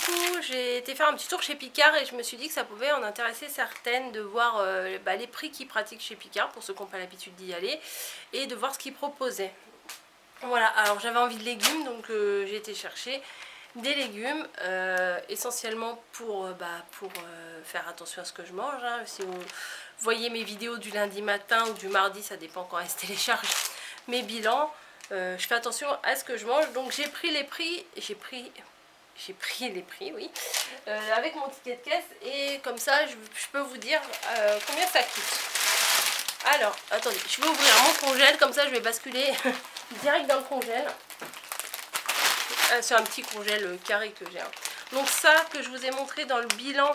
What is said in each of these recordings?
coup j'ai été faire un petit tour chez Picard et je me suis dit que ça pouvait en intéresser certaines de voir les prix qu'ils pratiquent chez Picard pour ceux qui n'ont pas l'habitude d'y aller et de voir ce qu'ils proposaient. Voilà, alors j'avais envie de légumes donc j'ai été chercher des légumes essentiellement pour faire attention à ce que je mange. Hein. Si vous voyez mes vidéos du lundi matin ou du mardi, ça dépend quand elles se téléchargent, mes bilans, je fais attention à ce que je mange. Donc j'ai pris les prix, oui, avec mon ticket de caisse et comme ça je peux vous dire combien ça coûte. Alors, attendez, je vais ouvrir mon congèle, comme ça je vais basculer direct dans le congèle. C'est un petit congèle carré que j'ai. Donc ça que je vous ai montré dans le bilan,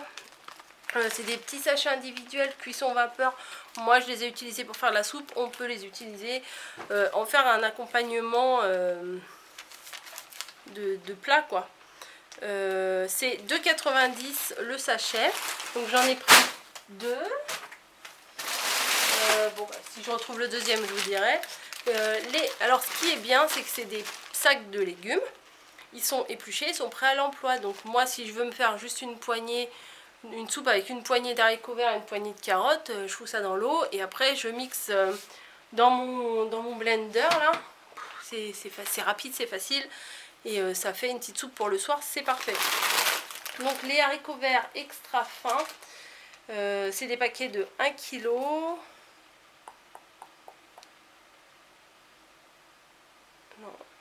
c'est des petits sachets individuels cuisson vapeur. Moi je les ai utilisés pour faire la soupe. On peut les utiliser en faire un accompagnement de plat quoi. C'est 2,90 le sachet. Donc j'en ai pris deux. Bon, si je retrouve le deuxième je vous dirai. Alors ce qui est bien c'est que c'est des sacs de légumes. Ils sont épluchés, ils sont prêts à l'emploi. Donc moi si je veux me faire juste une soupe avec une poignée d'haricots verts et une poignée de carottes, je fous ça dans l'eau et après je mixe dans mon blender là. C'est rapide, c'est facile et ça fait une petite soupe pour le soir, c'est parfait. Donc les haricots verts extra fins, c'est des paquets de 1 kg.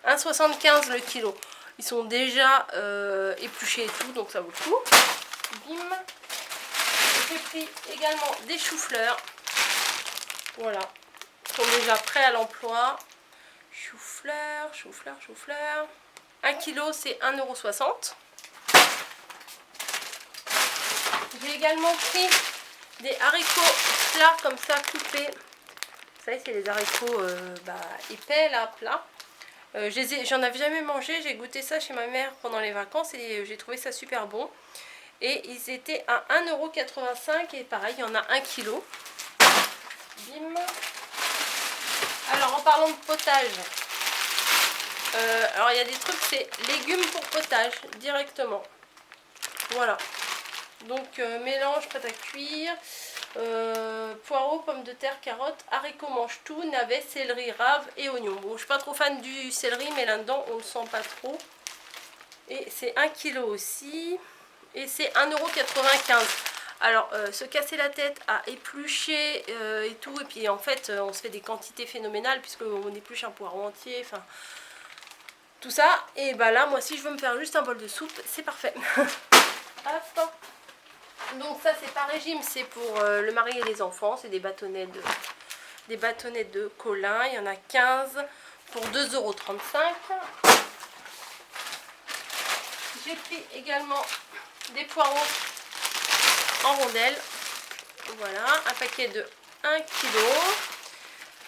1,75 le kilo. Ils sont déjà épluchés et tout, donc ça vaut le coup. Bim. J'ai pris également des choux-fleurs. Voilà. Ils sont déjà prêts à l'emploi. Choux-fleurs, choux-fleurs, choux-fleurs. 1 kg, c'est 1,60 €. J'ai également pris des haricots plats comme ça, coupés. Vous savez, c'est les haricots épais, là, plats. J'en avais jamais mangé, j'ai goûté ça chez ma mère pendant les vacances et j'ai trouvé ça super bon. Et ils étaient à 1,85 € et pareil, il y en a 1 kg. Bim. Alors en parlant de potage, alors il y a des trucs, c'est légumes pour potage directement. Voilà. Donc mélange prêt à cuire. Poireaux, pommes de terre, carottes, haricots mange tout, navets, céleri, rave et oignons. Bon, je suis pas trop fan du céleri, mais là-dedans on le sent pas trop. Et c'est 1 kg aussi. Et c'est 1,95 €. Alors, se casser la tête à éplucher et tout, et puis en fait, on se fait des quantités phénoménales puisqu'on épluche un poireau entier, enfin, tout ça. Et bah là, moi, si je veux me faire juste un bol de soupe, c'est parfait. Hop. Donc ça, c'est pas régime, c'est pour le mari et les enfants. C'est des bâtonnets de Colin. Il y en a 15 pour 2,35 €. J'ai pris également des poireaux en rondelles. Voilà, un paquet de 1 kg.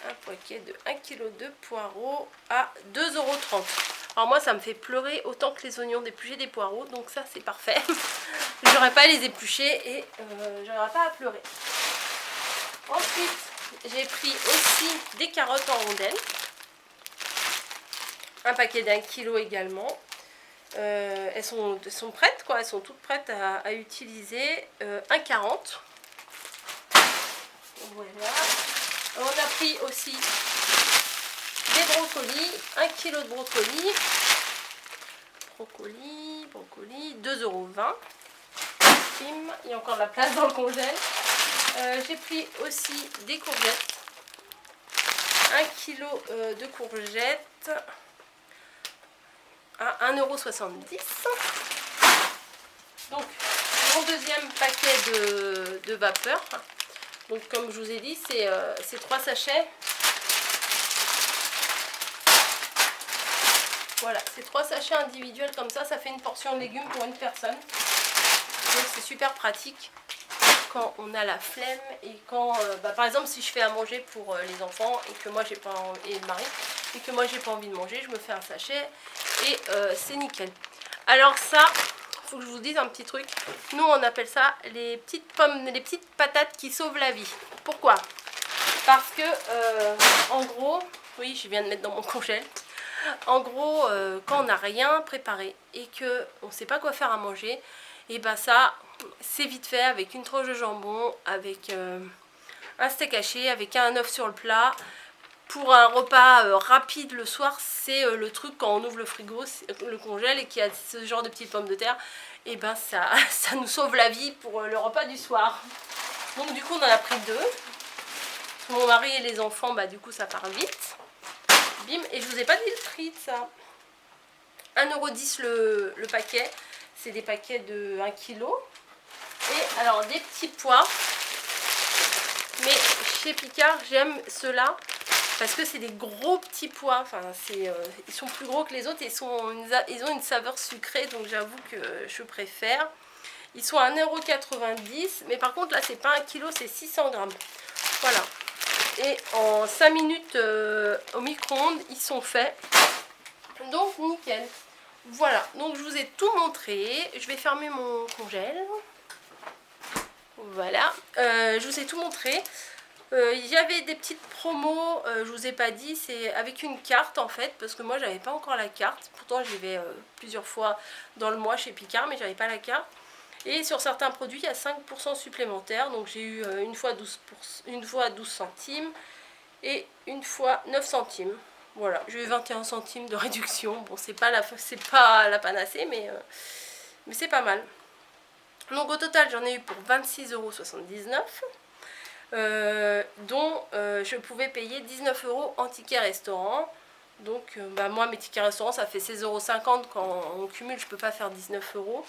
Un paquet de 1 kg de poireaux à 2,30 €. Alors moi ça me fait pleurer autant que les oignons d'éplucher des poireaux, donc ça c'est parfait. J'aurais pas à les éplucher et j'aurais pas à pleurer. Ensuite j'ai pris aussi des carottes en rondelles. Un paquet d'1 kg également. Elles sont prêtes quoi, elles sont toutes prêtes à utiliser. 1,40 €. Voilà. On a pris aussi des brocolis, 1 kg de brocolis. Brocoli, 2,20 €. Il y a encore de la place dans le congèle. J'ai pris aussi des courgettes. 1 kg de courgettes à 1,70 €. Donc mon deuxième paquet de vapeur. Donc comme je vous ai dit, c'est 3 sachets. Voilà, c'est 3 sachets individuels comme ça fait une portion de légumes pour une personne. Donc c'est super pratique quand on a la flemme et quand, par exemple, si je fais à manger pour les enfants et que moi j'ai pas et le mari et que moi j'ai pas envie de manger, je me fais un sachet et c'est nickel. Alors ça, faut que je vous dise un petit truc. Nous on appelle ça les petites pommes, les petites patates qui sauvent la vie. Pourquoi? Parce que en gros, oui, je viens de mettre dans mon congèle. En gros, quand on n'a rien préparé et qu'on ne sait pas quoi faire à manger, et ben ça, c'est vite fait avec une tranche de jambon, avec un steak haché, avec un œuf sur le plat. Pour un repas rapide le soir, c'est le truc quand on ouvre le frigo, le congèle et qu'il y a ce genre de petites pommes de terre, et ben ça, ça nous sauve la vie pour le repas du soir. Donc du coup on en a pris 2. Mon mari et les enfants, bah du coup ça part vite. Bim, et je vous ai pas dit le prix de ça. 1,10 € le paquet. C'est des paquets de 1 kg. Et alors des petits pois. Mais chez Picard, j'aime ceux-là parce que c'est des gros petits pois. Enfin, ils sont plus gros que les autres et ils ont une saveur sucrée. Donc j'avoue que je préfère. Ils sont à 1,90 €. Mais par contre, là, c'est pas 1 kg, c'est 600 grammes. Voilà. Et en 5 minutes au micro-ondes, ils sont faits. Donc nickel. Voilà, donc je vous ai tout montré. Je vais fermer mon congèle. Voilà, je vous ai tout montré. Il y avait des petites promos, je vous ai pas dit, c'est avec une carte en fait, parce que moi j'avais pas encore la carte. Pourtant j'y vais plusieurs fois dans le mois chez Picard, mais j'avais pas la carte. Et sur certains produits, il y a 5% supplémentaires. Donc j'ai eu une fois 12 centimes et une fois 9 centimes. Voilà, j'ai eu 21 centimes de réduction. Bon, c'est pas la panacée, mais c'est pas mal. Donc au total, j'en ai eu pour 26,79 €, dont je pouvais payer 19 € en ticket restaurant. Donc bah, moi, mes tickets restaurant, ça fait 16,50 € quand on cumule, je peux pas faire 19 €.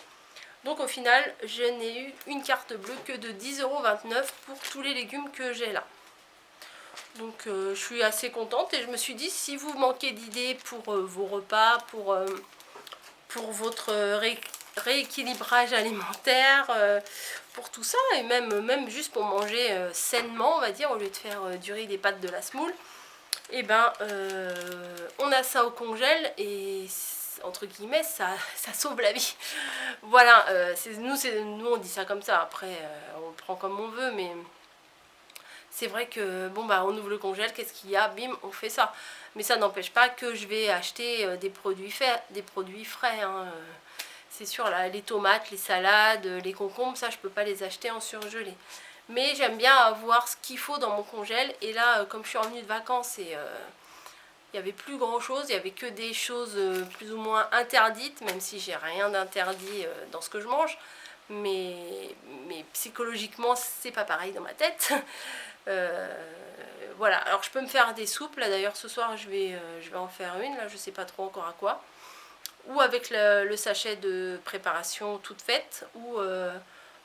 Donc au final, je n'ai eu une carte bleue que de 10,29 € pour tous les légumes que j'ai là. Donc je suis assez contente et je me suis dit, si vous manquez d'idées pour vos repas, pour votre rééquilibrage alimentaire, pour tout ça, et même juste pour manger sainement, on va dire, au lieu de faire du riz, des pâtes, de la semoule, et ben on a ça au congèle et entre guillemets ça sauve la vie. Voilà, nous on dit ça comme ça, après on le prend comme on veut, mais c'est vrai que bon bah on ouvre le congèle, qu'est-ce qu'il y a, bim, on fait ça. Mais ça n'empêche pas que je vais acheter des produits frais, hein. C'est sûr, là, les tomates, les salades, les concombres, ça je peux pas les acheter en surgelé. Mais j'aime bien avoir ce qu'il faut dans mon congèle. Et là, comme je suis revenue de vacances et il n'y avait plus grand chose, il n'y avait que des choses plus ou moins interdites, même si j'ai rien d'interdit dans ce que je mange. Mais psychologiquement, c'est pas pareil dans ma tête. Voilà, alors je peux me faire des soupes. Là d'ailleurs, ce soir, je vais en faire une. Là, je sais pas trop encore à quoi. Ou avec le sachet de préparation toute faite. Ou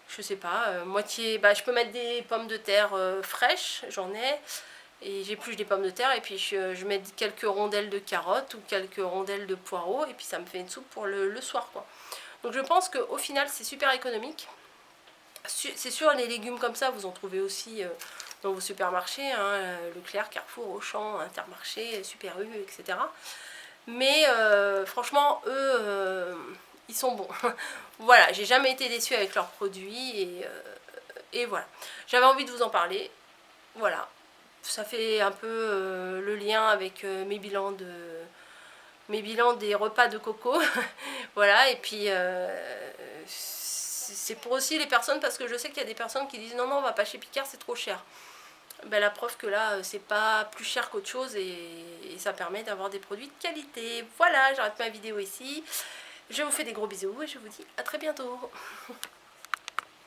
je sais pas, moitié. Bah, je peux mettre des pommes de terre fraîches, j'en ai. Et j'épluche des pommes de terre et puis je mets quelques rondelles de carottes ou quelques rondelles de poireaux. Et puis ça me fait une soupe pour le soir, quoi. Donc je pense qu'au final, c'est super économique. C'est sûr, les légumes comme ça, vous en trouvez aussi dans vos supermarchés, hein, Leclerc, Carrefour, Auchan, Intermarché, Super U, etc. Mais franchement, eux, ils sont bons. Voilà, j'ai jamais été déçue avec leurs produits et voilà. J'avais envie de vous en parler. Voilà, ça fait un peu le lien avec mes bilans des repas de coco. Voilà, et puis c'est pour aussi les personnes, parce que je sais qu'il y a des personnes qui disent non, non, on va pas chez Picard, c'est trop cher. Ben, la preuve que là, c'est pas plus cher qu'autre chose et ça permet d'avoir des produits de qualité. Voilà, j'arrête ma vidéo ici. Je vous fais des gros bisous et je vous dis à très bientôt.